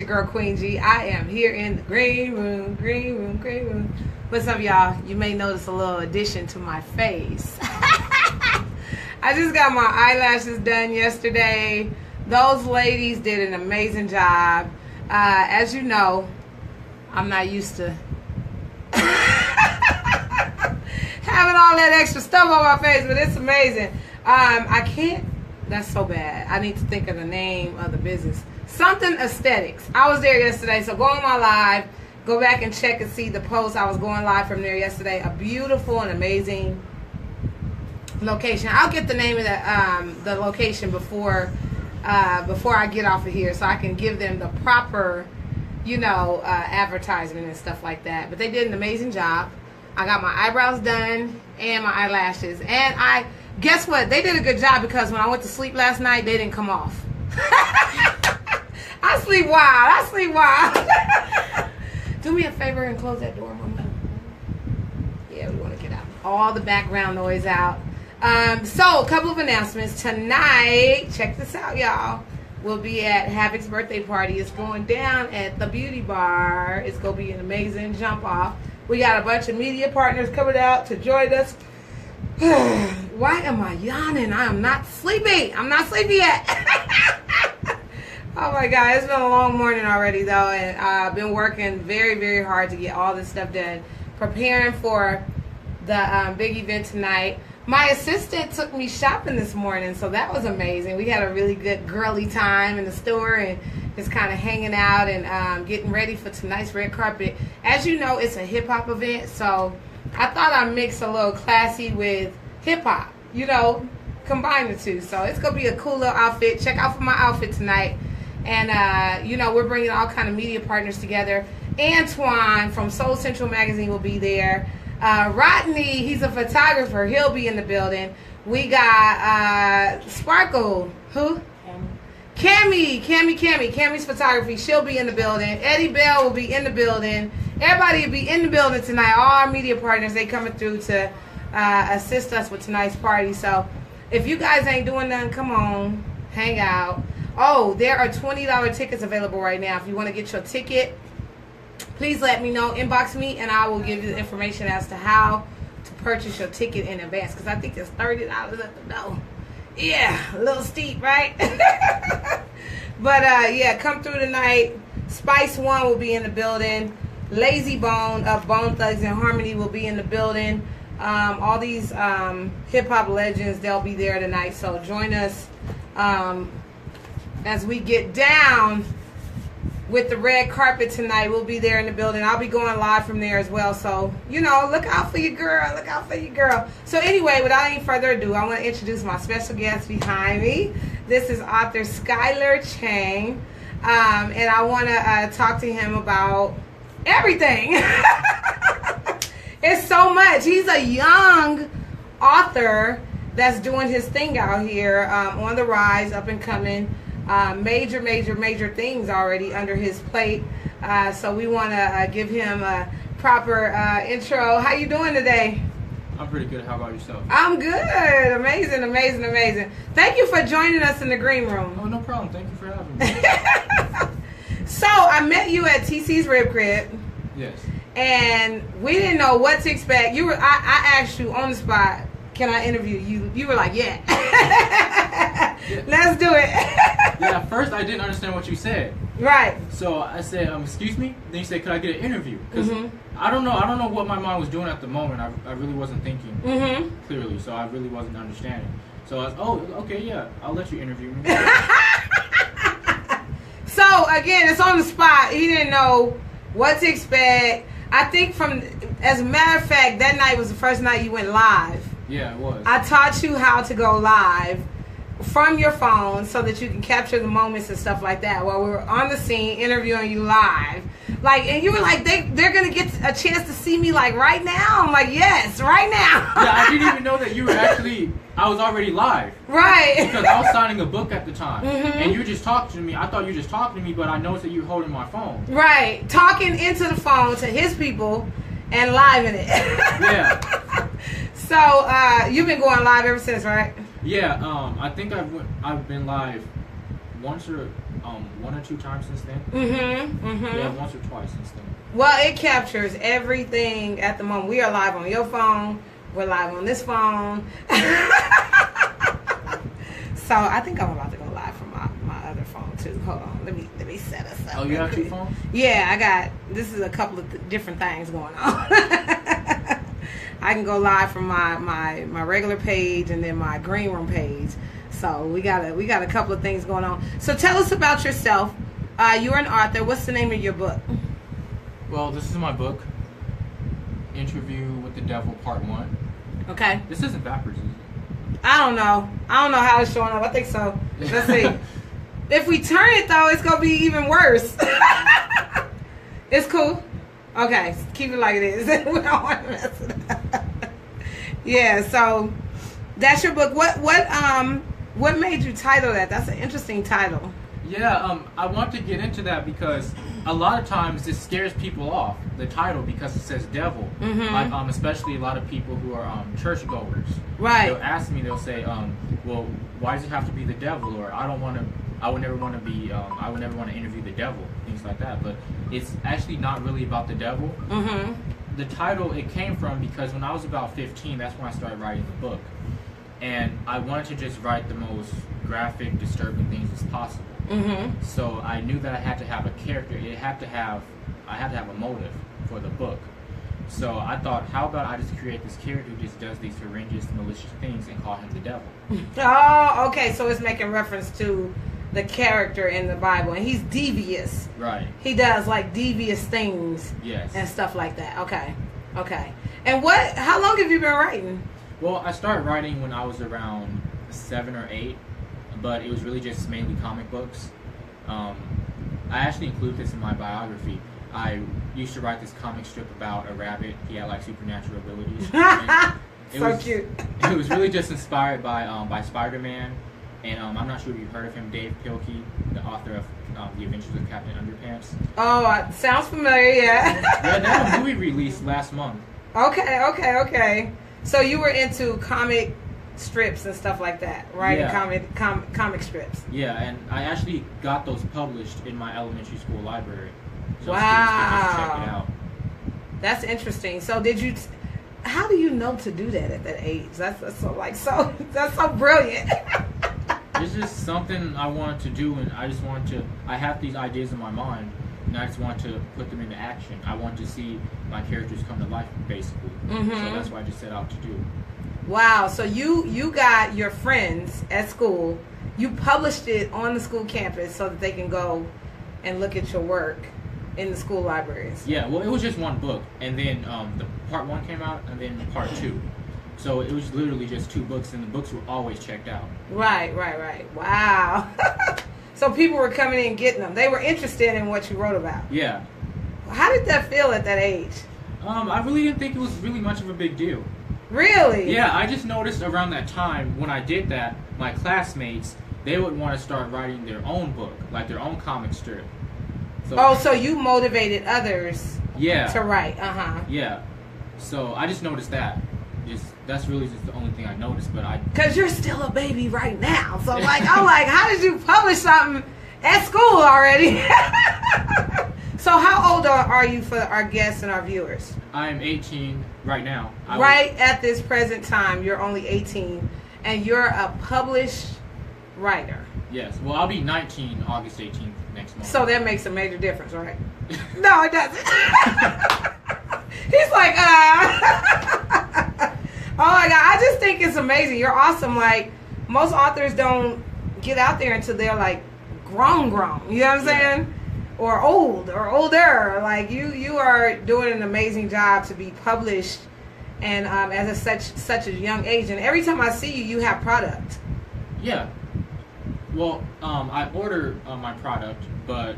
Your girl Queen G. I am here in the green room, green room, green room. What's up, y'all? You may notice a little addition to my face. I just got my eyelashes done yesterday. Those ladies did an amazing job. As you know, I'm not used to having all that extra stuff on my face, but it's amazing. I can't. That's so bad. I need to think of the name of the business. Something Aesthetics. I was there yesterday, so go on my live. Go back and check and see the post. I was going live from there yesterday. A beautiful and amazing location. I'll get the name of the location before I get off of here, so I can give them the proper, advertisement and stuff like that. But they did an amazing job. I got my eyebrows done and my eyelashes, and guess what? They did a good job because when I went to sleep last night, they didn't come off. I sleep wild. Do me a favor and close that door, Mama. Yeah, we want to get out all the background noise out. So a couple of announcements tonight. Check this out, y'all. We'll be at Havoc's birthday party. It's going down at the Beauty Bar. It's gonna be an amazing jump off. We got a bunch of media partners coming out to join us. Why am I yawning? I am not sleepy. I'm not sleepy yet. Oh my God, it's been a long morning already though, and I've been working very, very hard to get all this stuff done. Preparing for the big event tonight. My assistant took me shopping this morning, so that was amazing. We had a really good girly time in the store and just kind of hanging out and getting ready for tonight's red carpet. As you know, it's a hip hop event, so I thought I'd mix a little classy with hip hop, combine the two. So it's gonna be a cool little outfit. Check out for my outfit tonight. And, we're bringing all kind of media partners together. Antoine from Soul Central Magazine will be there. Rodney, he's a photographer. He'll be in the building. We got Sparkle. Who? Cammy's photography. She'll be in the building. Eddie Bell will be in the building. Everybody will be in the building tonight. All our media partners, they coming through to assist us with tonight's party. So if you guys ain't doing nothing, come on, hang out. Oh, there are $20 tickets available right now. If you want to get your ticket, please let me know. Inbox me, and I will give you the information as to how to purchase your ticket in advance. Because I think it's $30 at the door. Yeah, a little steep, right? But, come through tonight. Spice One will be in the building. Lazy Bone of Bone Thugs and Harmony will be in the building. All these hip-hop legends, they'll be there tonight. So join us. As we get down with the red carpet tonight, we'll be there in the building. I'll be going live from there as well. So, look out for your girl. Look out for your girl. So anyway, without any further ado, I want to introduce my special guest behind me. This is author Skylerr Chang. And I want to talk to him about everything. It's so much. He's a young author that's doing his thing out here, on the rise, up and coming. Major things already under his plate. So we want to give him a proper intro. How you doing today? I'm pretty good. How about yourself? I'm good. Amazing. Thank you for joining us in the green room. Oh, no problem. Thank you for having me. So I met you at TC's Rib Crib. Yes. And we didn't know what to expect. I asked you on the spot, can I interview you? You were like, yeah. Let's do it. Yeah, at first I didn't understand what you said. Right. So I said, excuse me? Then you said, could I get an interview? Because I don't know what my mind was doing at the moment. I really wasn't thinking clearly, so I really wasn't understanding. So I was, okay, yeah, I'll let you interview me. So, again, it's on the spot. He didn't know what to expect. I think as a matter of fact, that night was the first night you went live. Yeah, it was. I taught you how to go live from your phone so that you can capture the moments and stuff like that while we were on the scene interviewing you live. And you were like, they're going to get a chance to see me right now? I'm like, yes, right now. Yeah, I didn't even know that you were I was already live. Right. Because I was signing a book at the time. And you were just talking to me. I thought you were just talking to me, but I noticed that you were holding my phone. Right. Talking into the phone to his people and live in it. Yeah. So, you've been going live ever since, right? Yeah, I think I've been live once or 1 or 2 times since then. Yeah, once or twice since then. Well, it captures everything at the moment. We are live on your phone. We're live on this phone. So I think I'm about to go live from my other phone too. Hold on, let me set us up. Oh, you have 2 phones? Yeah, I got. This is a couple of different things going on. I can go live from my regular page and then my green room page. So we got a couple of things going on. So tell us about yourself. You're an author. What's the name of your book? Well, this is my book, Interview with the Devil, Part 1. Okay. This isn't backwards, is it? I don't know how it's showing up. I think so. Let's see. If we turn it though, it's gonna be even worse. It's cool. Okay, keep it like it is. We don't want to mess it up. Yeah. So that's your book. What made you title that? That's an interesting title. Yeah, I want to get into that because a lot of times this scares people off, the title, because it says devil. Like, especially a lot of people who are churchgoers. Right. They'll ask me, they'll say, well, why does it have to be the devil? Or I would never want to interview the devil, things like that. But it's actually not really about the devil. The title, it came from because when I was about 15, that's when I started writing the book. And I wanted to just write the most graphic, disturbing things as possible. So I knew that I had to have a character. I had to have a motive for the book. So I thought, how about I just create this character who just does these horrendous, malicious things and call him the devil? Oh, okay. So it's making reference to the character in the Bible, and he's devious. Right. He does like devious things. Yes. And stuff like that. Okay. And how long have you been writing? Well, I started writing when I was around 7 or 8, but it was really just mainly comic books. I actually include this in my biography. I used to write this comic strip about a rabbit. He had like supernatural abilities. Cute. It was really just inspired by Spider-Man, and I'm not sure if you've heard of him, Dave Pilkey, the author of The Adventures of Captain Underpants. Oh, sounds familiar. Yeah. Yeah, they had a movie released last month. Okay. So you were into comic strips and stuff like that, right? Yeah. Comic strips. Yeah, and I actually got those published in my elementary school library. So wow. Students could just check it out. That's interesting. So how do you know to do that at that age? That's so brilliant. It's just something I wanted to do, and I have these ideas in my mind, and I just want to put them into action. I want to see my characters come to life, basically. So that's what I just set out to do. Wow. So you got your friends at school, you published it on the school campus so that they can go and look at your work in the school libraries. Yeah, well, it was just one book, and then the part 1 came out, and then part 2. So it was literally just 2 books, and the books were always checked out. Right. Wow. So people were coming in getting them. They were interested in what you wrote about. Yeah. How did that feel at that age? I really didn't think it was really much of a big deal. Really? Yeah, I just noticed around that time when I did that, my classmates, they would want to start writing their own book, like their own comic strip. So you motivated others to write. Yeah. So I just noticed that. That's really just the only thing I noticed, because you're still a baby right now. So I'm like, how did you publish something at school already? So how old are you for our guests and our viewers? I'm 18 right now. At this present time, you're only 18, and you're a published writer. Yes. Well, I'll be 19 August 18th next month. So that makes a major difference, right? No, it doesn't. He's like, Oh my God, I just think it's amazing. You're awesome. Like, most authors don't get out there until they're like grown. You know what I'm saying? Or old or older. Like you are doing an amazing job to be published, and as such a young age. And every time I see you, you have product. Yeah. Well, I order my product, but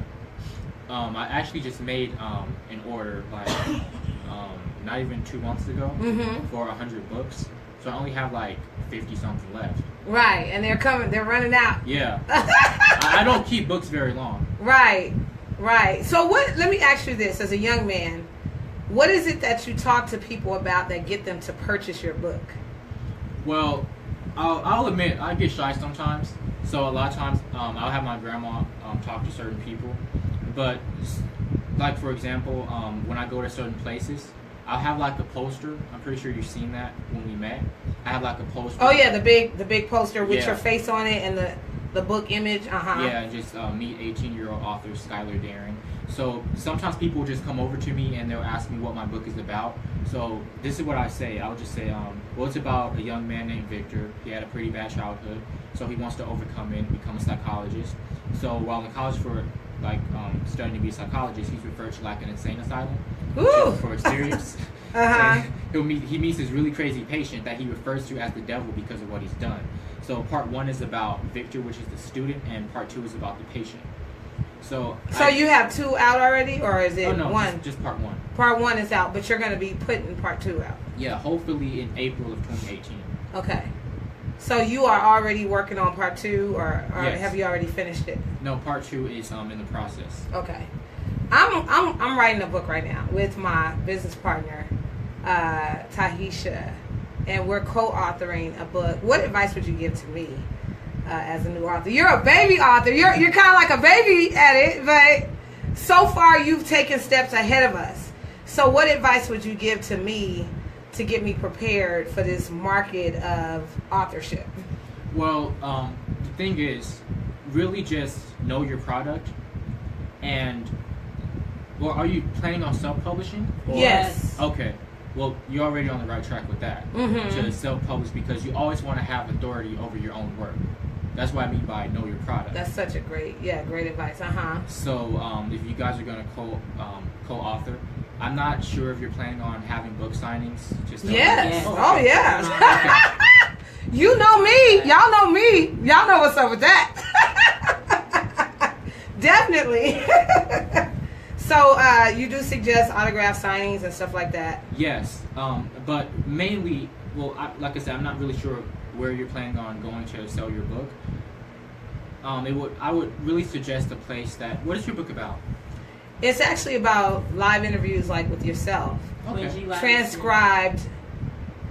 I actually just made an order like not even 2 months ago for 100 books. So I only have like 50 something left. Right, and they're running out. Yeah. I don't keep books very long. Right. So let me ask you this, as a young man, what is it that you talk to people about that get them to purchase your book? Well, I'll admit, I get shy sometimes. So a lot of times, I'll have my grandma talk to certain people, but like for example, when I go to certain places, I'll have like a poster. I'm pretty sure you've seen that when we met. I have like a poster. Oh yeah, the big poster with your face on it and the book image. Yeah, and just meet 18-year-old author Skylerr Darren. So sometimes people just come over to me and they'll ask me what my book is about. So this is what I say. I'll just say, well, it's about a young man named Victor. He had a pretty bad childhood, so he wants to overcome it and become a psychologist. So while in college for studying to be a psychologist, he's referred to like an insane asylum for experience. He meets this really crazy patient that he refers to as the devil because of what he's done. So part 1 is about Victor, which is the student, and part 2 is about the patient. So you have 2 out already, or is it one? Just part 1. Part 1 is out, but you're going to be putting part 2 out. Yeah, hopefully in April of 2018. Okay. So you are already working on part 2, or yes. Have you already finished it? No, part 2 is in the process. Okay. I'm writing a book right now with my business partner, Tahisha, and we're co-authoring a book. What advice would you give to me as a new author? You're a baby author. You're kind of like a baby at it, but so far you've taken steps ahead of us. So what advice would you give to me to get me prepared for this market of authorship? Well, the thing is, really just know your product. And, well, are you planning on self-publishing? Yes. Okay. Well, you're already on the right track with that. To self-publish, because you always want to have authority over your own work. That's what I mean by know your product. That's such a great advice. So, if you guys are going to co-author, I'm not sure if you're planning on having book signings. Yes. Oh, okay. Okay. You know me. Y'all know me. Y'all know what's up with that. Definitely. So, you do suggest autograph signings and stuff like that? Yes. But mainly, well, like I said, I'm not really sure where you're planning on going to sell your book. I would really suggest a place that. What is your book about? It's actually about live interviews, like with yourself, transcribed,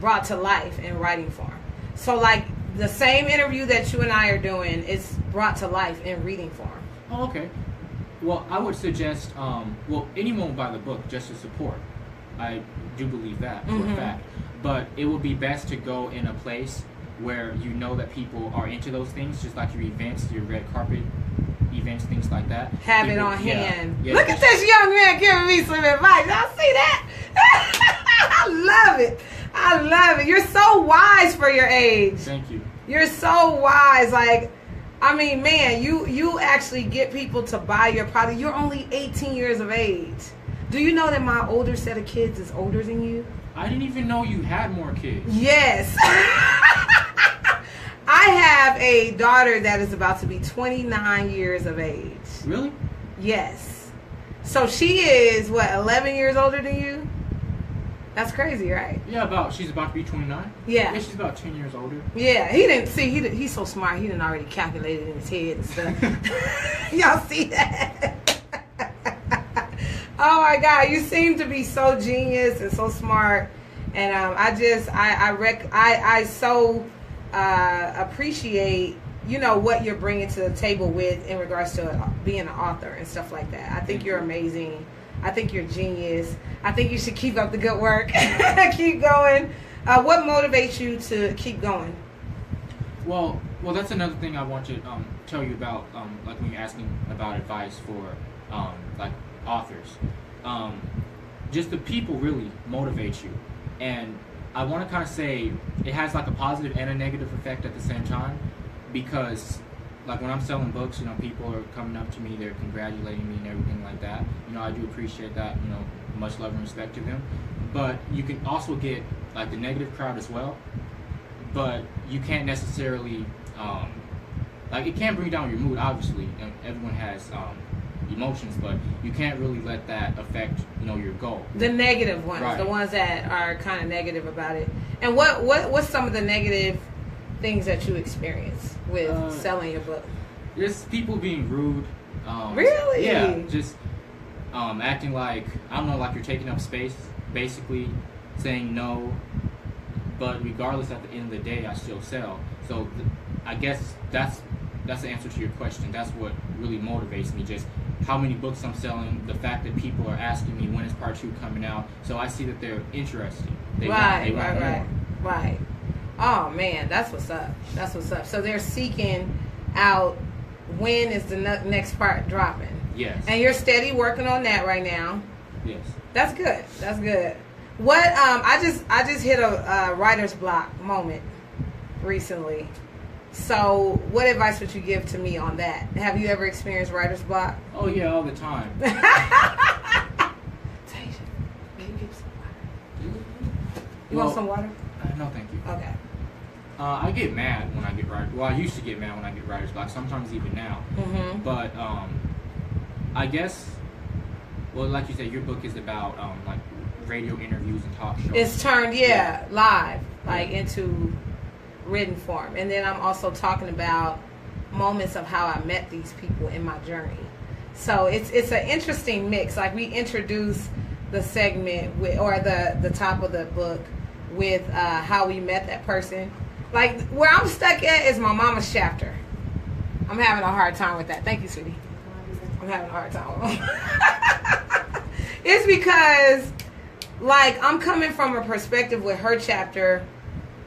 brought to life in writing form. So, like the same interview that you and I are doing is brought to life in reading form. Oh, okay. Well, I would suggest, anyone will buy the book just to support. I do believe that for a fact. But it would be best to go in a place where you know that people are into those things, just like your events, your red carpet events, things like that. Have it on hand. Yeah, look at this young man giving me some advice. Y'all see that? I love it. I love it. You're so wise for your age. Thank you. You're so wise. Like, I mean, man, you actually get people to buy your product. You're only 18 years of age. Do you know that my older set of kids is older than you? I didn't even know you had more kids. Yes. I have a daughter that is about to be 29 years of age. Really? Yes. So she is, 11 years older than you? That's crazy, right? Yeah, she's about to be 29? Yeah. Yeah, she's about 10 years older. Yeah, he's so smart, he done already calculated in his head and stuff. Y'all see that? Oh my God, you seem to be so genius and so smart. And I so appreciate, what you're bringing to the table with in regards to being an author and stuff like that. I think you're amazing. I think you're genius. I think you should keep up the good work. Keep going. What motivates you to keep going? Well, that's another thing I want to tell you about. Like when you're asking about advice for like authors, just the people really motivate you, and I want to kind of say it has like a positive and a negative effect at the same time, because like when I'm selling books, people are coming up to me, they're congratulating me and everything like that. I do appreciate that, much love and respect to them. But you can also get like the negative crowd as well. But you can't necessarily, it can bring down your mood, obviously. Everyone has emotions, but you can't really let that affect, your goal. The negative ones, right. The ones that are kind of negative about it. And what's some of the negative things that you experience with selling your book? Just people being rude. Really? Yeah, just acting like, I don't know, like you're taking up space, basically saying no, but regardless, at the end of the day, I still sell. So I guess that's that's the answer to your question. That's what really motivates me. Just how many books I'm selling, the fact that people are asking me when is part 2 coming out. So I see that they're interested. They want more. Right. Oh man, that's what's up. That's what's up. So they're seeking out when is the next part dropping. Yes. And you're steady working on that right now. Yes. That's good. That's good. What I just hit a writer's block moment recently. So what advice would you give to me on that? Have you ever experienced writer's block? Oh yeah, all the time. Tasia, can you give some water? You want some water? No, thank you. Okay. I get mad when I get writer's. Well, I used to get mad when I get writer's block. Sometimes even now. Mm-hmm. But I guess, well, like you said, your book is about like radio interviews and talk shows. It's turned live, like into written form, and then I'm also talking about moments of how I met these people in my journey. So it's an interesting mix. Like we introduce the segment with, or the top of the book with how we met that person. Like where I'm stuck at is my mama's chapter. I'm having a hard time with that. Thank you, sweetie. I'm having a hard time with them. It's because like I'm coming from a perspective with her chapter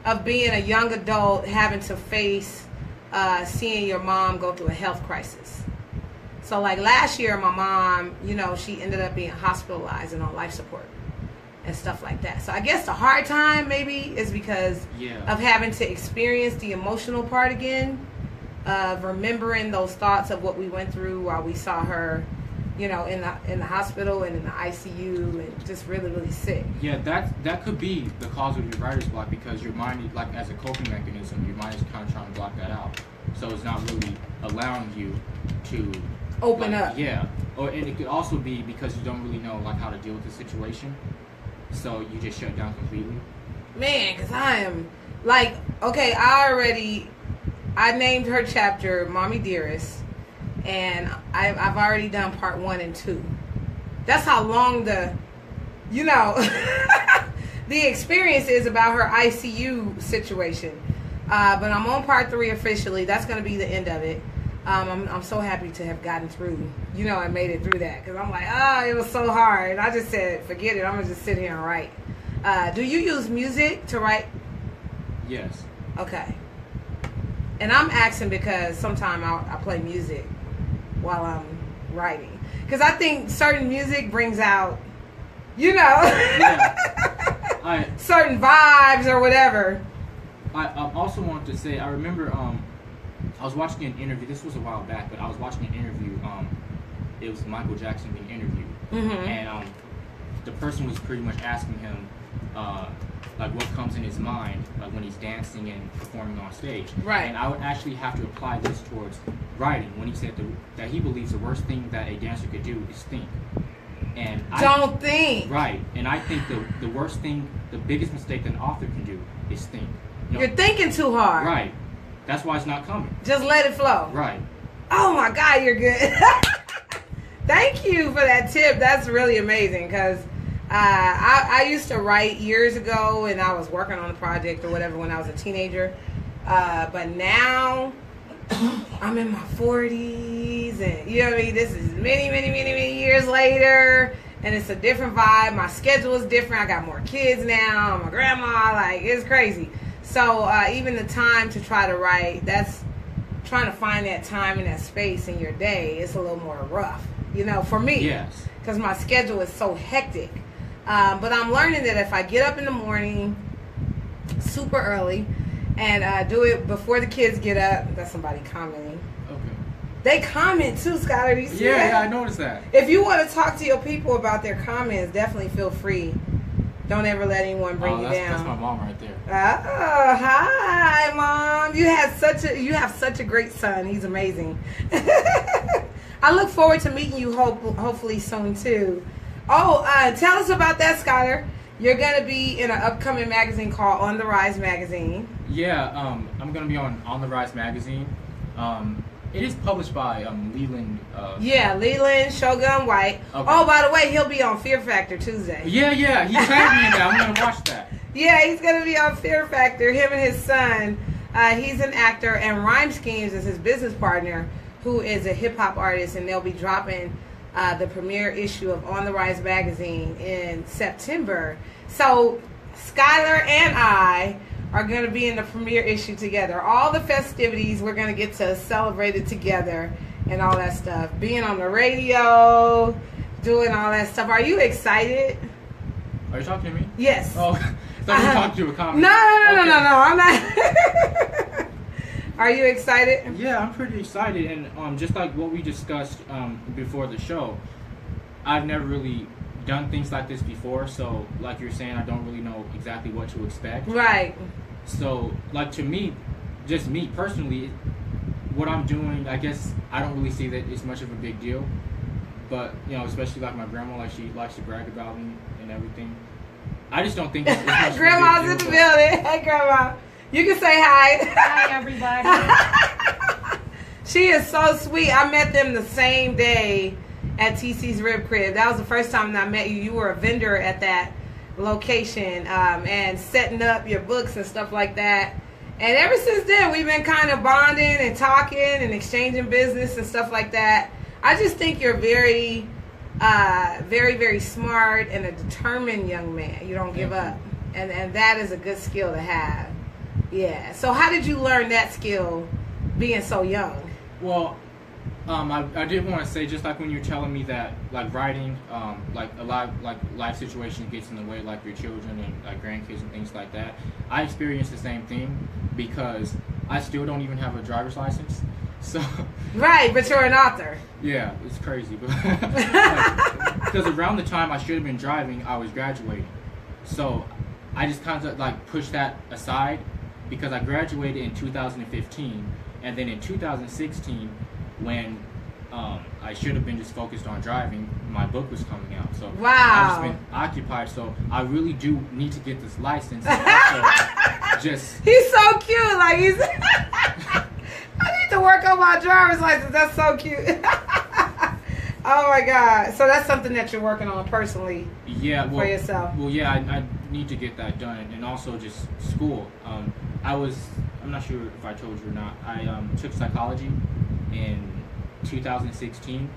of being a young adult having to face seeing your mom go through a health crisis. So like last year my mom, she ended up being hospitalized and on life support and stuff like that. So I guess the hard time maybe is because of having to experience the emotional part again, of remembering those thoughts of what we went through while we saw her in the hospital and in the ICU and just really, really sick. Yeah, that could be the cause of your writer's block, because your mind, like as a coping mechanism, your mind is kind of trying to block that out. So it's not really allowing you to open up. Yeah, and it could also be because you don't really know like how to deal with the situation, so you just shut down completely. Man, because I am like, okay, I named her chapter Mommy Dearest. And I've already done part 1 and 2. That's how long the experience is about her ICU situation. But I'm on part 3 officially. That's going to be the end of it. I'm so happy to have gotten through. I made it through that. Because I'm like, it was so hard. And I just said, forget it. I'm going to just sit here and write. Do you use music to write? Yes. Okay. And I'm asking because sometimes I play music while I'm writing, because I think certain music brings out, certain vibes or whatever. I also wanted to say, I remember I was watching an interview. This was a while back, but I was watching an interview. It was Michael Jackson being interviewed, and the person was pretty much asking him like what comes in his mind like when he's dancing and performing on stage. Right. And I would actually have to apply this towards writing when he said that he believes the worst thing that a dancer could do is think. And don't think. Right. And I think the worst thing, the biggest mistake that an author can do is think. You're thinking too hard. Right. That's why it's not coming. Just let it flow. Right. Oh my God, you're good. Thank you for that tip. That's really amazing, because I used to write years ago, and I was working on a project or whatever when I was a teenager. But now I'm in my 40s, and you know what I mean? This is many, many, many, many years later, and it's a different vibe. My schedule is different. I got more kids now. I'm a grandma. Like, it's crazy. So even the time to try to write, that's trying to find that time and that space in your day. It's a little more rough, for me. Yes. Because my schedule is so hectic. But I'm learning that if I get up in the morning super early and do it before the kids get up. That's somebody commenting. Okay. They comment too, Skylerr. Do you see that? Yeah, I noticed that. If you want to talk to your people about their comments, definitely feel free. Don't ever let anyone bring you down. That's my mom right there. Oh, hi, Mom. You have such a great son. He's amazing. I look forward to meeting you hopefully soon too. Oh, tell us about that, Skylerr. You're going to be in an upcoming magazine called On the Rise magazine. Yeah, I'm going to be on the Rise magazine. It is published by Leland. Leland, Shogun White. Okay. Oh, by the way, he'll be on Fear Factor Tuesday. Yeah, he tagged me in that. I'm going to watch that. Yeah, he's going to be on Fear Factor, him and his son. He's an actor, and Rhyme Schemes is his business partner, who is a hip hop artist, and they'll be dropping the premiere issue of On the Rise magazine in September. So Skylerr and I are going to be in the premiere issue together. All the festivities, we're going to get to celebrate it together and all that stuff. Being on the radio, doing all that stuff. Are you excited? Are you talking to me? Yes. Oh, I thought you were talking to a comic. No, I'm not. Are you excited? Yeah, I'm pretty excited. And just like what we discussed before the show, I've never really done things like this before. So, like you're saying, I don't really know exactly what to expect. Right. So, like, to me, just me personally, what I'm doing, I guess I don't really see that it's much of a big deal. But, you know, especially like my grandma, like she likes to brag about me and everything. I just don't think it's much Grandma's of a big in the deal, building. Hey, Grandma. You can say hi. Hi, everybody. She is so sweet. I met them the same day at TC's Rib Crib. That was the first time that I met you. You were a vendor at that location and setting up your books and stuff like that. And ever since then, we've been kind of bonding and talking and exchanging business and stuff like that. I just think you're very, very, very smart and a determined young man. You don't give up. And that is a good skill to have. Yeah. So how did you learn that skill being so young? Well, I did want to say, just like when you're telling me that, like, writing, like, a lot of, like, life situations gets in the way, like your children and, like, grandkids and things like that. I experienced the same thing because I still don't even have a driver's license. So Right, but you're an author. yeah, it's crazy. But because around the time I should have been driving, I was graduating. So I just kind of, like, pushed that aside because I graduated in 2015. And then in 2016, when I should have been just focused on driving, my book was coming out. So Wow. I've just been occupied. So I really do need to get this license. And also just He's so cute. Like, he's... I need to work on my driver's license. That's so cute. Oh, my God. So that's something that you're working on personally for yourself. Well, yeah, I need to get that done. And also just school. I'm not sure if I told you or not. I took psychology in 2016,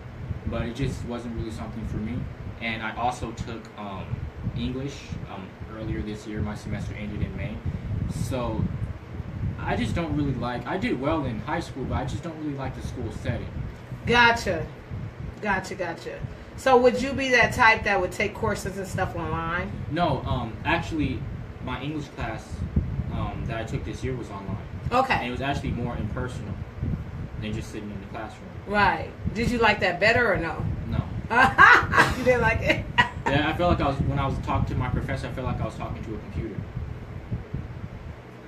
but it just wasn't really something for me. And I also took English earlier this year. My semester ended in May. So I just don't really like... I did well in high school, but I just don't really like the school setting. Gotcha. So would you be that type that would take courses and stuff online? No, actually, my English class that I took this year was online. Okay. And it was actually more impersonal than just sitting in the classroom. Right. Did you like that better or no? No. You didn't like it? Yeah, I felt like when I was talking to my professor, I felt like I was talking to a computer.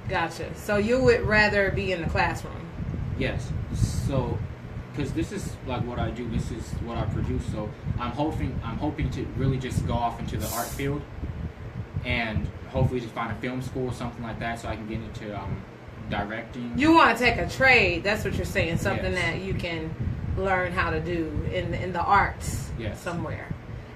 Gotcha. So you would rather be in the classroom? Yes. So, because this is like what I do, this is what I produce. So I'm hoping to really just go off into the art field, and hopefully just find a film school or something like that, so I can get into directing. You want to take a trade? That's what you're saying. Something Yes. that you can learn how to do in the arts Yes. somewhere.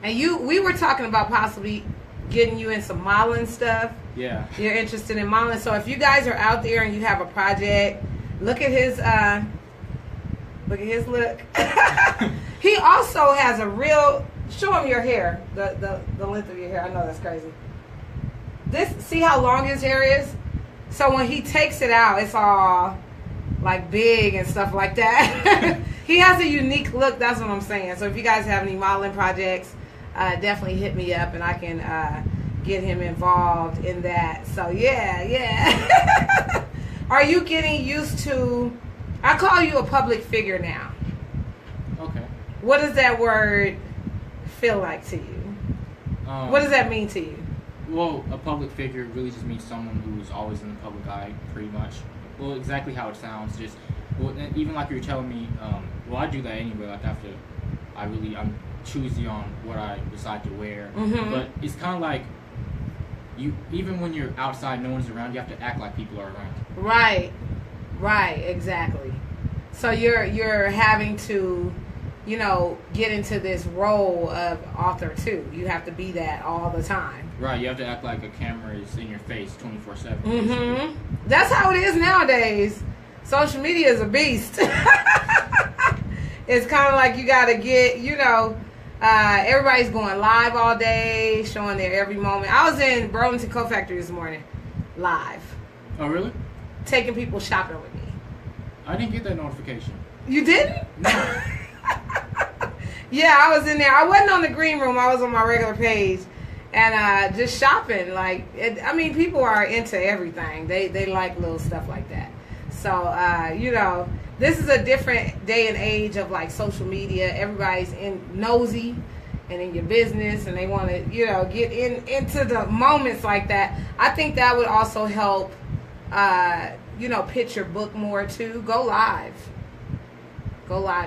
And we were talking about possibly getting you in some modeling stuff. Yeah. You're interested in modeling. So if you guys are out there and you have a project, look at his look. He also has a real... Show him your hair, the length of your hair. I know that's crazy. See how long his hair is? So when he takes it out, it's all like big and stuff like that. He has a unique look. That's what I'm saying. So if you guys have any modeling projects, definitely hit me up and I can get him involved in that. So yeah. Are you getting used to... I call you a public figure now. Okay. What does that word feel like to you? What does that mean to you? Well, a public figure really just means someone who's always in the public eye, pretty much. Well, exactly how it sounds. Just, well, even like you were telling me, well, I do that anyway. Like after I'm choosy on what I decide to wear. Mm-hmm. But it's kind of like even when you're outside, no one's around. You have to act like people are around. Right, exactly. So you're having to, get into this role of author too. You have to be that all the time. Right, you have to act like a camera is in your face 24/7. Mm-hmm. That's how it is nowadays. Social media is a beast. It's kind of like you got to get, everybody's going live all day, showing their every moment. I was in Burlington Coat Factory this morning, live. Oh, really? Taking people shopping with me. I didn't get that notification. You didn't? No. Yeah, I was in there. I wasn't on the green room. I was on my regular page. And just shopping. People are into everything. They like little stuff like that. So, this is a different day and age of like social media. Everybody's nosy and in your business, and they want to, get into the moments like that. I think that would also help, pitch your book more too. Go live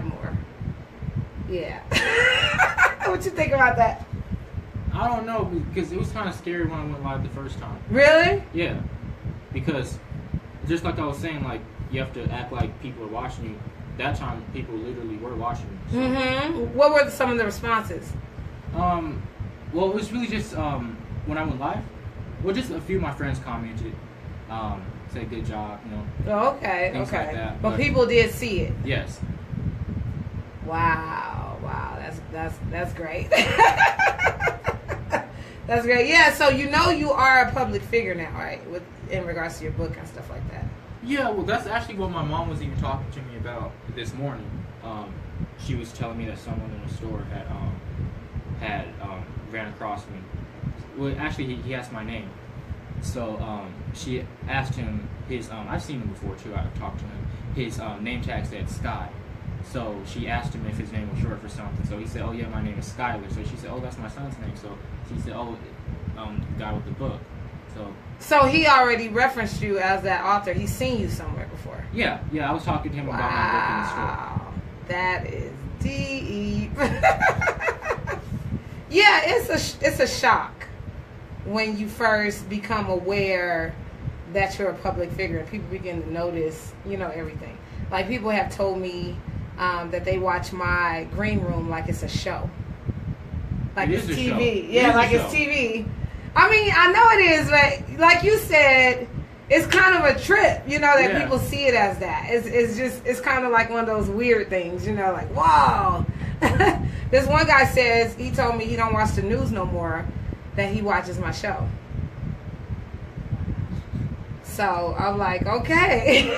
more. Yeah. What you think about that? I don't know, because it was kind of scary when I went live the first time. Really? Yeah, because just like I was saying, like, you have to act like people are watching you. That time, people literally were watching you. So. Mm-hmm. What were some of the responses? Well, it was really just when I went live. Well, just a few of my friends commented, said good job, Oh, okay, things okay. like that. But people did see it. Yes. Wow, that's great. That's great. Yeah, so you are a public figure now, right? In regards to your book and stuff like that. Yeah, well, that's actually what my mom was even talking to me about this morning. She was telling me that someone in the store had ran across me. Well, actually, he asked my name. So she asked him his. I've seen him before too. I've talked to him. His name tag said Sky. So she asked him if his name was short for something. So he said, "Oh yeah, my name is Skylerr." So she said, "Oh, that's my son's name." So she said, "Oh, the guy with the book." So he already referenced you as that author. He's seen you somewhere before. Yeah. I was talking to him about my book in the store. That is deep. Yeah, it's a shock when you first become aware that you're a public figure and people begin to notice, everything. Like people have told me that they watch my green room like it's a show. Like it's TV. Yeah, like it's TV. I mean, I know it is, but like you said, it's kind of a trip, that people see it as that. It's kind of like one of those weird things, like, wow. This one guy says, he told me he don't watch the news no more, that he watches my show. So I'm like, okay.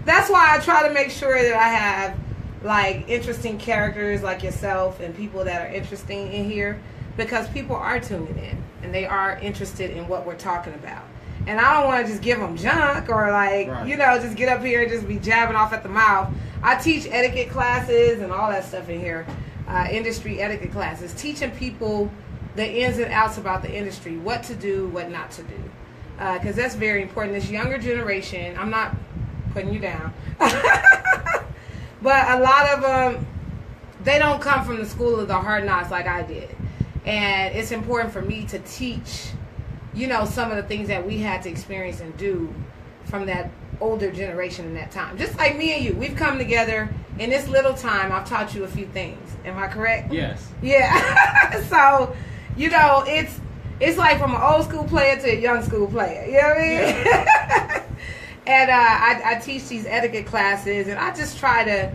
That's why I try to make sure that I have like interesting characters like yourself and people that are interesting in here, because people are tuning in and they are interested in what we're talking about. And I don't want to just give them junk or like, just get up here and just be jabbing off at the mouth. I teach etiquette classes and all that stuff in here, industry etiquette classes, teaching people the ins and outs about the industry, what to do, what not to do. Because that's very important. This younger generation, I'm not putting you down, but a lot of them, they don't come from the school of the hard knocks like I did. And it's important for me to teach, some of the things that we had to experience and do from that older generation in that time. Just like me and you, we've come together in this little time. I've taught you a few things. Am I correct? Yes. Yeah. So, it's like from an old school player to a young school player. You know what I mean? Yeah. And I teach these etiquette classes, and I just try to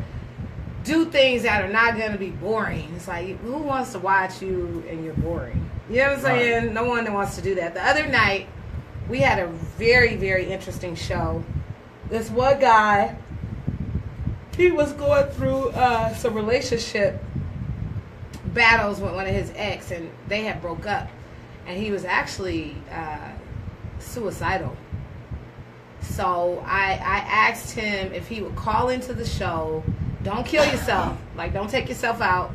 do things that are not going to be boring. It's like, who wants to watch you and you're boring? You know what I'm saying? Right. No one that wants to do that. The other night, we had a very, very interesting show. This one guy, he was going through some relationship battles with one of his ex, and they had broke up. And he was actually suicidal. So I asked him if he would call into the show. Don't kill yourself. Like, don't take yourself out.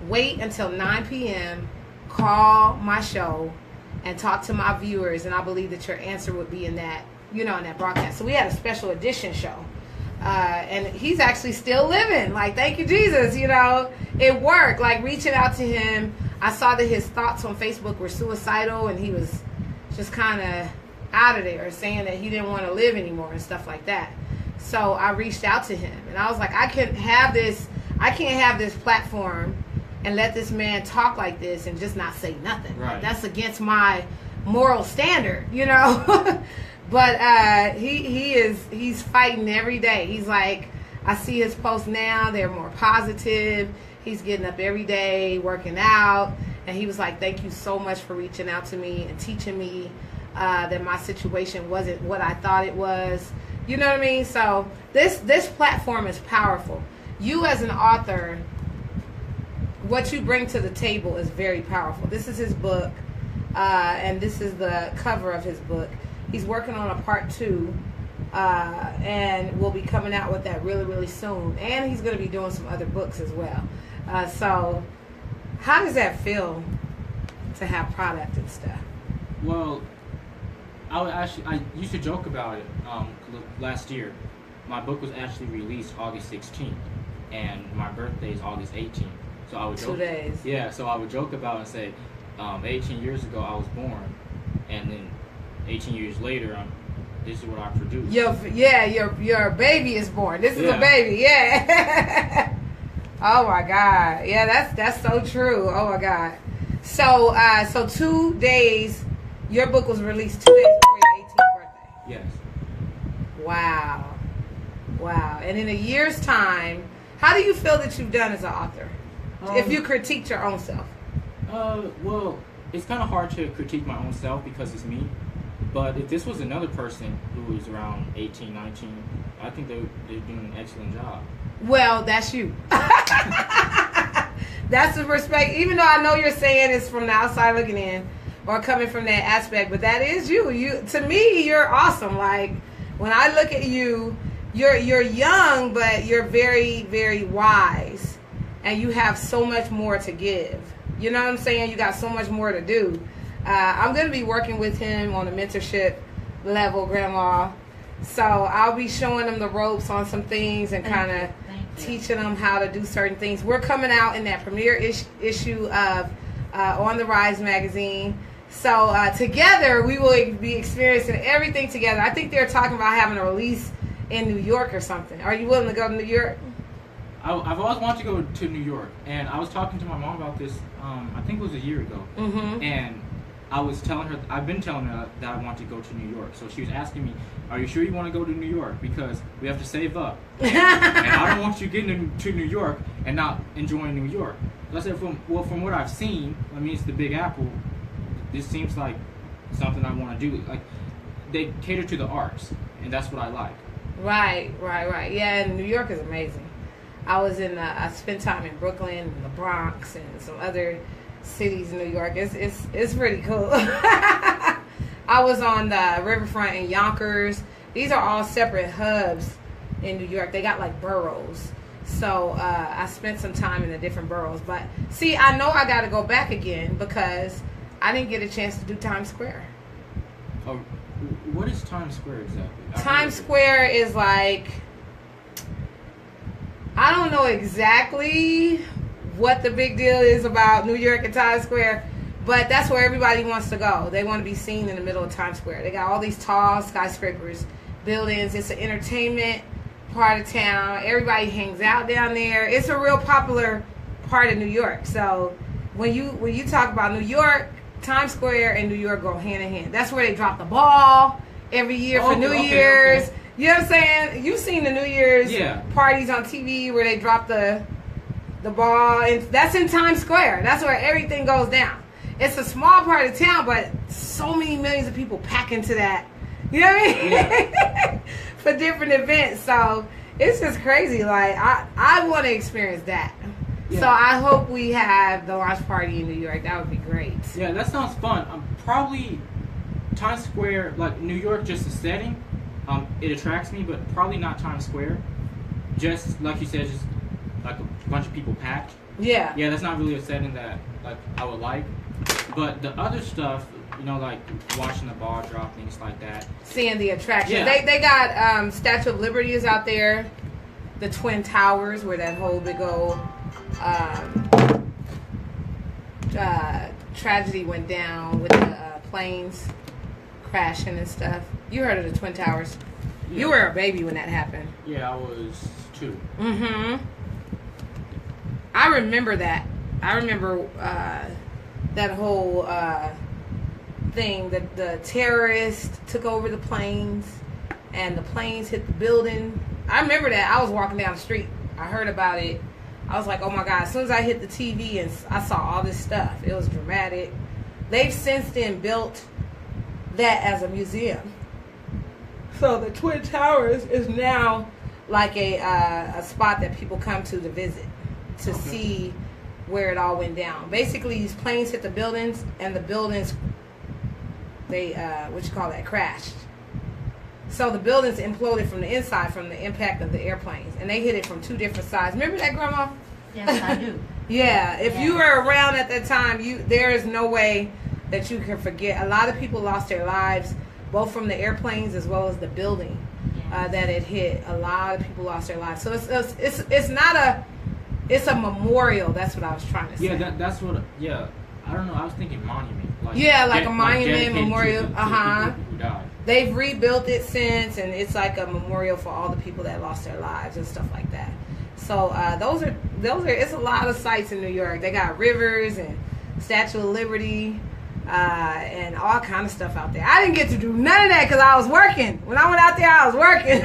Wait until 9 p.m. Call my show and talk to my viewers. And I believe that your answer would be in that, in that broadcast. So we had a special edition show. And he's actually still living. Like, thank you, Jesus. It worked. Like, reaching out to him. I saw that his thoughts on Facebook were suicidal, and he was just kind of out of there, saying that he didn't want to live anymore and stuff like that. So I reached out to him, and I was like, I can have this. I can't have this platform and let this man talk like this and just not say nothing. Right. That's against my moral standard, you know. But he's fighting every day. He's like, I see his posts now, they're more positive. He's getting up every day, working out, and he was like, thank you so much for reaching out to me and teaching me that my situation wasn't what I thought it was. You know what I mean? So this platform is powerful. You as an author, what you bring to the table is very powerful. This is his book, and this is the cover of his book. He's working on a part 2, and we'll be coming out with that really, really soon. And he's going to be doing some other books as well. So how does that feel to have product and stuff? Well, I used to joke about it last year. My book was actually released August 16th, and my birthday is August 18th. So I would joke, 2 days. Yeah, so I would joke about it and say, 18 years ago I was born, and then 18 years later, this is what I produced. Your baby is born. This is a Yeah. baby. Yeah. Oh my God. Yeah, that's so true. Oh my God. So 2 days. Your book was released 2 days before your 18th birthday. Yes. Wow. And in a year's time, how do you feel that you've done as an author? If you critiqued your own self. Well, it's kind of hard to critique my own self because it's me. But if this was another person who was around 18, 19, I think they're doing an excellent job. Well, that's you. That's the respect. Even though I know you're saying it's from the outside looking in or coming from that aspect, but that is you. You, to me, you're awesome. Like, when I look at you, you're young, but you're very, very wise. And you have so much more to give. You know what I'm saying? You got so much more to do. I'm going to be working with him on a mentorship level, Grandma. So I'll be showing him the ropes on some things and kind of teaching him how to do certain things. We're coming out in that premiere issue of On the Rise magazine. So together we will be experiencing everything together. I think they're talking about having a release in New York or something. Are you willing to go to New York? I've always wanted to go to New York, and I was talking to my mom about this, I think it was a year ago. Mm-hmm. And I was telling her, I've been telling her that I want to go to New York. So she was asking me, are you sure you want to go to New York? Because we have to save up. And I don't want you getting to New York and not enjoying New York. So I said, from what I've seen, I mean, it's the Big Apple. This seems like something I want to do. Like, they cater to the arts, and that's what I like. Right. Yeah, and New York is amazing. I spent time in Brooklyn and the Bronx and some other cities in New York. It's pretty cool. I was on the riverfront in Yonkers. These are all separate hubs in New York. They got like boroughs. So I spent some time in the different boroughs. But see, I know I got to go back again because I didn't get a chance to do Times Square. Oh, what is Times Square exactly? Times Square is like, I don't know exactly what the big deal is about New York and Times Square, but that's where everybody wants to go. They want to be seen in the middle of Times Square. They got all these tall skyscrapers, buildings. It's an entertainment part of town. Everybody hangs out down there. It's a real popular part of New York. So when you talk about New York, Times Square and New York go hand in hand. That's where they drop the ball every year for New Year's. Okay. You know what I'm saying? You've seen the New Year's parties on TV where they drop the ball, and that's in Times Square. That's where everything goes down. It's a small part of town, but so many millions of people pack into that. You know what I mean? Yeah. For different events. So it's just crazy. Like, I want to experience that. Yeah. So I hope we have the launch party in New York. That would be great. Yeah, that sounds fun. Probably Times Square, like New York, just the setting. It attracts me, but probably not Times Square. Just like you said, just like a bunch of people packed. Yeah. Yeah, that's not really a setting that like I would like. But the other stuff, you know, like watching the ball drop, things like that. Seeing the attraction. Yeah. They got Statue of Liberty is out there. The Twin Towers, where that whole big old tragedy went down with the planes crashing and stuff. You heard of the Twin Towers. Yeah. You were a baby when that happened. Yeah, I was 2. Mm-hmm. I remember that. I remember that whole thing that the terrorists took over the planes and the planes hit the building. I remember that. I was walking down the street. I heard about it. I was like, oh my God. As soon as I hit the TV and I saw all this stuff, it was dramatic. They've since then built that as a museum. So the Twin Towers is now like a spot that people come to visit to see where it all went down. Basically, these planes hit the buildings, and the buildings, they, crashed. So the buildings imploded from the inside from the impact of the airplanes, and they hit it from two different sides. Remember that, Grandma? Yes, I do. Yeah, if you were around at that time, there is no way that you can forget. A lot of people lost their lives, both from the airplanes as well as the building that it hit. A lot of people lost their lives. So it's not a, it's a memorial. That's what I was trying to say. Yeah, that's what. Yeah, I don't know. I was thinking monument. Like a monument, memorial. To people who died. They've rebuilt it since, and it's like a memorial for all the people that lost their lives and stuff like that. So those are. It's a lot of sites in New York. They got rivers and Statue of Liberty. And all kind of stuff out there. I didn't get to do none of that because I was working. When I went out there, I was working.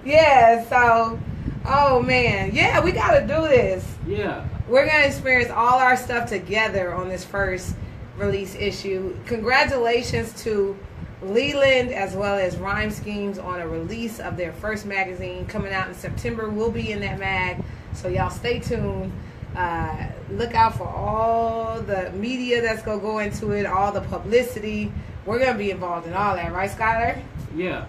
Yeah, so, oh man. Yeah, we got to do this. Yeah. We're going to experience all our stuff together on this first release issue. Congratulations to Leland as well as Rhyme Schemes on a release of their first magazine coming out in September. We'll be in that mag, so y'all stay tuned. Look out for all the media that's going to go into it, all the publicity. We're going to be involved in all that, right, Skylerr? Yeah.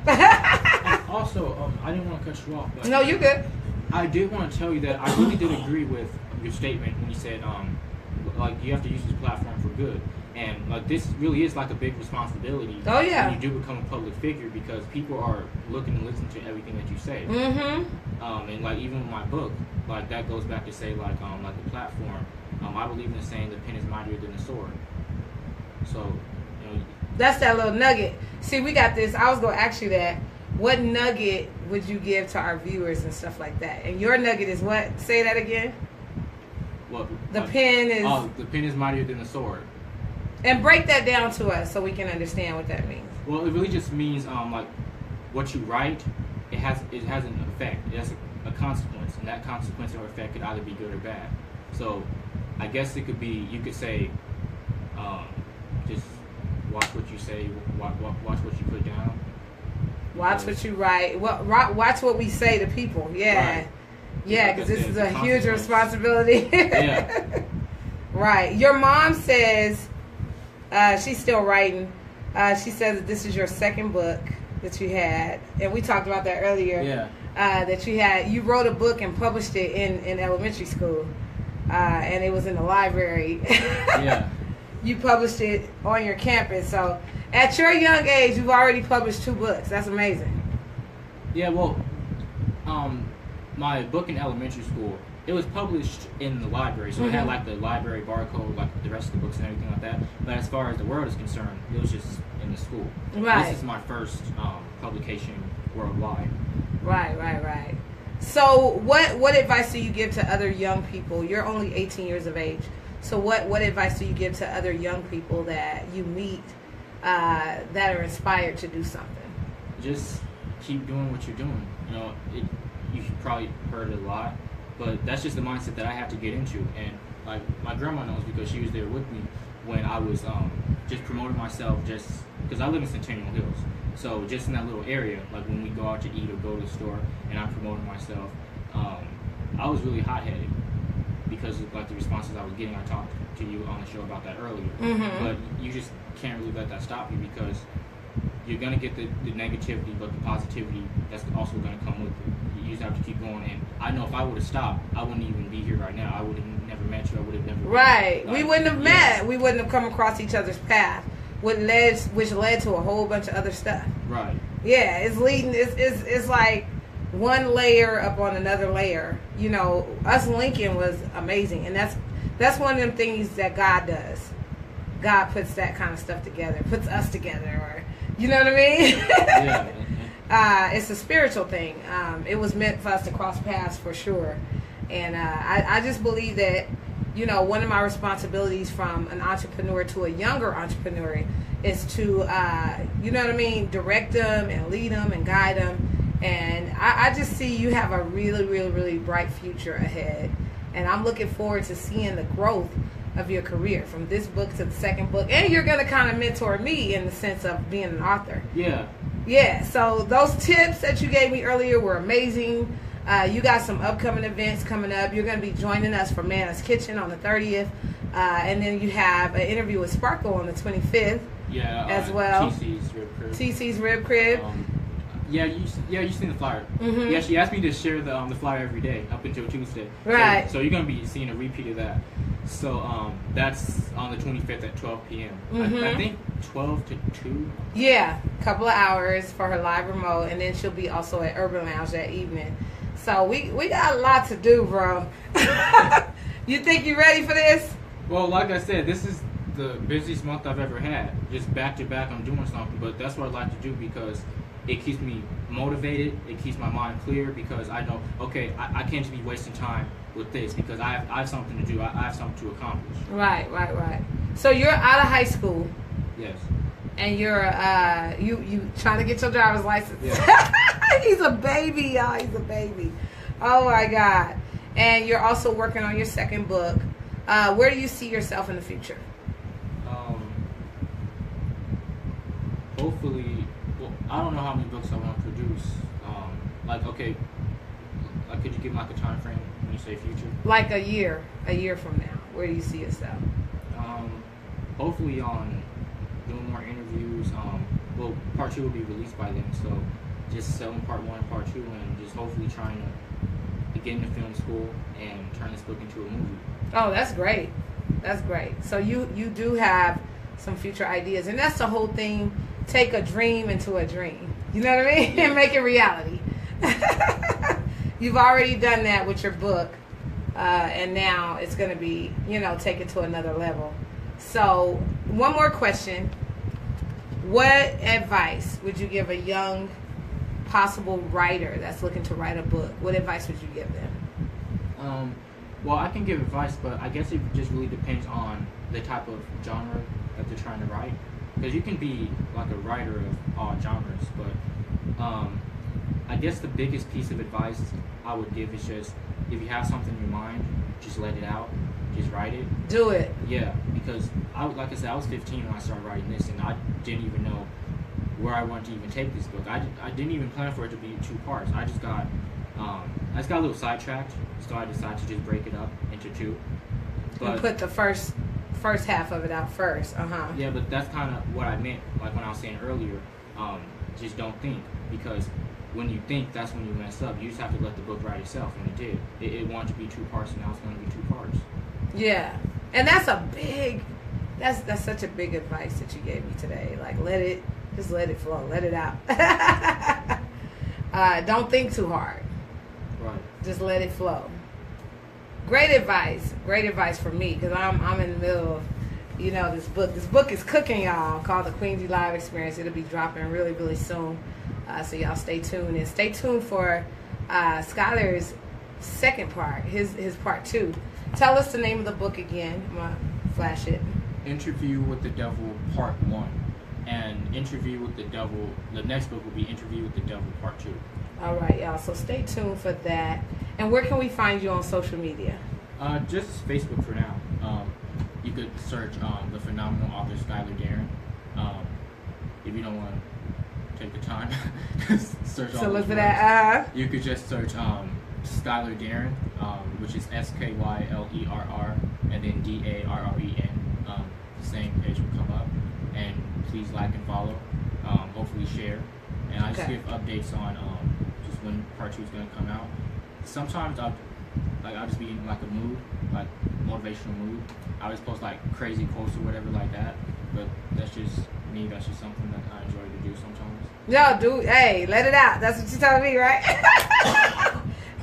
Also, I didn't want to cut you off. But no, you're good. I did want to tell you that I really did agree with your statement when you said, like, you have to use this platform for good. And, like, this really is, like, a big responsibility. Oh, yeah. When you do become a public figure, because people are looking and listening to everything that you say. Mm-hmm. And, like, even with my book, like, that goes back to say, like the platform. I believe in the saying, the pen is mightier than the sword. So, you know. That's that little nugget. See, we got this. I was going to ask you that. What nugget would you give to our viewers and stuff like that? And your nugget is what? Say that again. What? The pen is... Oh, the pen is mightier than the sword. And break that down to us so we can understand what that means. Well, it really just means, like, what you write, it has an effect. It has a consequence, and that consequence or effect could either be good or bad. So, I guess it could be, you could say, just watch what you say, watch what you put down. Watch what you write. Watch what we say to people. Yeah. Right. Yeah, because this is a huge responsibility. Yeah. Right. Your mom says, she's still writing. She says that this is your second book that you had. And we talked about that earlier. Yeah. That you wrote a book and published it in elementary school. And it was in the library. Yeah. You published it on your campus. So at your young age, you've already published 2 books. That's amazing. Yeah, well, my book in elementary school, it was published in the library, so it had like the library barcode, like the rest of the books and everything like that. But as far as the world is concerned, it was just in the school. Right. This is my first publication worldwide. Right. So what advice do you give to other young people? You're only 18 years of age. So what advice do you give to other young people that you meet that are inspired to do something? Just keep doing what you're doing. You know, you've probably heard it a lot, but that's just the mindset that I have to get into. And like my grandma knows because she was there with me when I was just promoting myself, just because I live in Centennial Hills. So just in that little area, like when we go out to eat or go to the store and I'm promoting myself, I was really hot-headed because of like the responses I was getting. I talked to you on the show about that earlier. Mm-hmm. But you just can't really let that stop you because you're going to get the negativity, but the positivity that's also going to come with it. You just have to keep going. And I know if I would have stopped, I wouldn't even be here right now. I would have never met you. I would have never... Right. We wouldn't have met. We wouldn't have come across each other's path, which led to a whole bunch of other stuff. Right. Yeah, it's like one layer up on another layer. You know, us linking was amazing. And that's one of them things that God does. God puts that kind of stuff together, puts us together, or you know what I mean? Yeah. It's a spiritual thing. It was meant for us to cross paths for sure. And I just believe that, you know, one of my responsibilities from an entrepreneur to a younger entrepreneur is to, you know what I mean, direct them and lead them and guide them. And I just see you have a really, really, really bright future ahead. And I'm looking forward to seeing the growth of your career from this book to the second book. And you're going to kind of mentor me in the sense of being an author. Yeah. Yeah, so those tips that you gave me earlier were amazing. You got some upcoming events coming up. You're going to be joining us for Mana's Kitchen on the 30th. And then you have an interview with Sparkle on the 25th. Yeah. As well. TC's Rib Crib. TC's Rib Crib. Yeah, you seen the flyer. Mm-hmm. Yeah, she asked me to share the flyer every day up until Tuesday. Right. So you're gonna be seeing a repeat of that. So that's on the 25th at 12 p.m. Mm-hmm. I think 12 to 2. Yeah, a couple of hours for her live remote, and then she'll be also at Urban Lounge that evening. So we got a lot to do, bro. You think you ready for this? Well, like I said, this is the busiest month I've ever had. Just back to back, I'm doing something. But that's what I like to do because it keeps me motivated. It keeps my mind clear because I know, okay, I can't just be wasting time with this because I have something to do. I have something to accomplish. Right. So you're out of high school. Yes. And you're you trying to get your driver's license. Yeah. He's a baby, y'all. He's a baby. Oh my God. And you're also working on your second book. Where do you see yourself in the future? Hopefully, well, I don't know how many books I want to produce. Could you give like a time frame when you say future? Like a year from now. Where do you see yourself? Hopefully on doing more interviews. Well, part 2 will be released by then, so just selling part 1 and part 2, and just hopefully trying to get into film school and turn this book into a movie. Oh, that's great. That's great. So you do have some future ideas, and that's the whole thing. Take a dream into a dream. You know what I mean? And make it reality. You've already done that with your book, and now it's going to be, take it to another level. So, one more question. What advice would you give a young possible writer that's looking to write a book? What advice would you give them? Well, I can give advice, but I guess it just really depends on the type of genre that they're trying to write. Because you can be like a writer of all genres, but I guess the biggest piece of advice I would give is just, if you have something in your mind, just let it out. Just write it. Do it. Yeah, because like I said, I was 15 when I started writing this, and I didn't even know where I wanted to even take this book. I didn't even plan for it to be 2 parts. I just got a little sidetracked, so I decided to just break it up into 2. But and put the first half of it out first. Yeah, but that's kind of what I meant, like when I was saying earlier, just don't think, because when you think, that's when you mess up. You just have to let the book write itself, and it did. It wanted to be 2 parts, and now it's going to be 2 parts. Yeah, and that's such a big advice that you gave me today. Like, just let it flow, let it out. Don't think too hard. Right. Just let it flow. Great advice for me, because I'm in the middle of, this book. This book is cooking, y'all, called The Queensy Live Experience. It'll be dropping really, really soon. So y'all stay tuned, and stay tuned for Skyler's second part, his part 2. Tell us the name of the book again. I'm gonna flash it. Interview with the Devil Part 1, and Interview with the Devil. The next book will be Interview with the Devil Part 2. All right, y'all. So stay tuned for that. And where can we find you on social media? Just Facebook for now. You could search the phenomenal author Skylerr Darren. If you don't want to take the time search all those words, you could just search Skylerr Darren, which is SKYLERR, and then DARREN. The same page will come up, and please like and follow. Hopefully share, and I just give updates on just when part 2 is going to come out. Sometimes I'll just be in like a mood, like motivational mood. I always post like crazy quotes or whatever like that, but that's just me. That's just something that I enjoy to do sometimes. Yo, dude, hey, let it out. That's what you're telling me, right?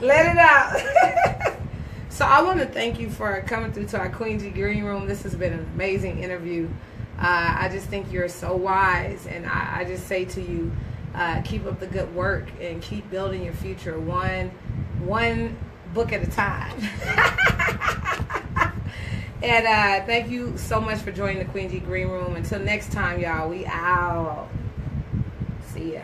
Let it out. So I want to thank you for coming through to our Queensy Green Room. This has been an amazing interview. I just think you're so wise, and I just say to you, keep up the good work and keep building your future one book at a time. And thank you so much for joining the Queen G Green Room. Until next time, y'all, we out. See ya.